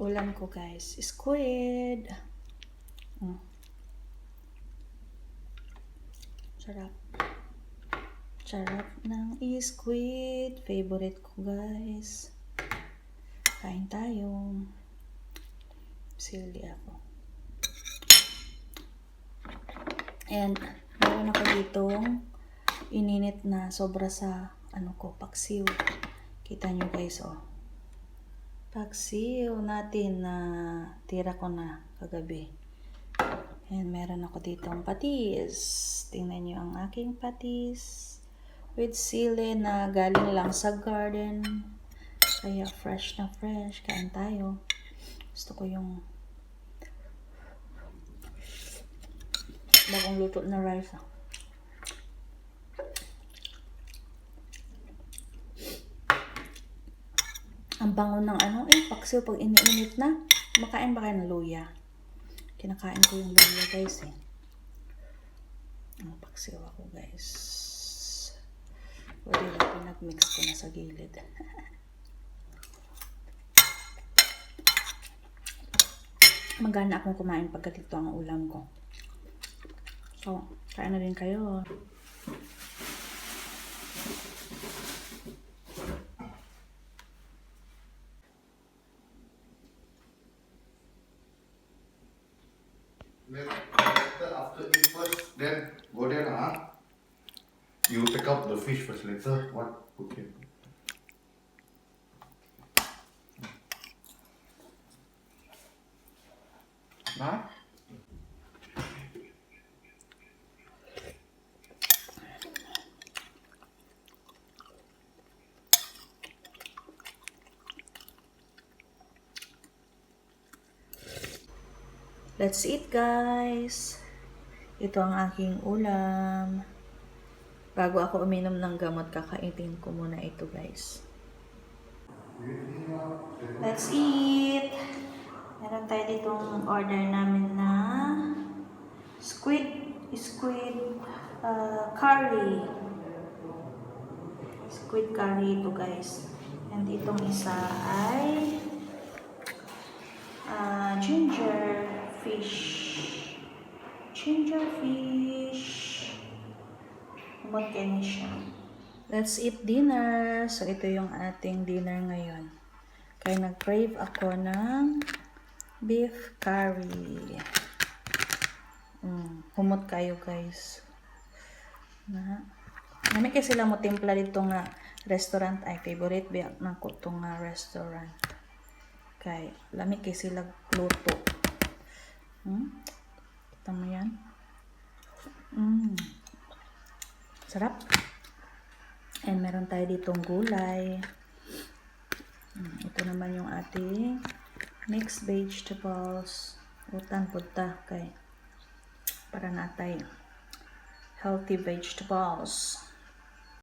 ulam ko guys, squid. Sarap. Sarap ng squid. Favorite ko guys. Kain tayo. Sili ako. And meron ako ditong ininit na sobra sa paksiw. Kita nyo guys, oh. Paksiw natin na tira ko na kagabi. And meron ako ditong patis. Tingnan nyo ang aking patis. With sili na galing lang sa garden. Kaya fresh na fresh. Kain tayo. Gusto ko yung bagong luto na rice. Ang bango ng paksiw pag iniinit na. Makain ba kayo ng luya? Kinakain ko yung luya guys eh. Ang paksiw ako guys. Pwede lang pinag-mix ko na sa gilid. Magana akong kumain pagka dito ang ulam ko. So, kain na rin kayo. After eat first, then go there, huh? You pick up the fish first later. What? Okay. Huh? Let's eat guys. Ito ang aking ulam. Bago ako uminom ng gamot, kakaitin ko muna ito guys. Let's eat. Meron tayo ditong order namin na squid curry. Squid curry ito guys. And itong isa ay ginger fish. Umagkani siya. Let's eat dinner. So, ito yung ating dinner ngayon. Kaya nag-crave ako ng beef curry. Humot kayo guys. Nami kasi sila mo timpla dito nga restaurant. Ay, favorite biyak na ko itong restaurant. Kay, lami kay sila luto. Kita mo yan? Sarap. And meron tayo ditong gulay. Ito naman yung ating mixed vegetables. Utan punta kay para natay healthy vegetables.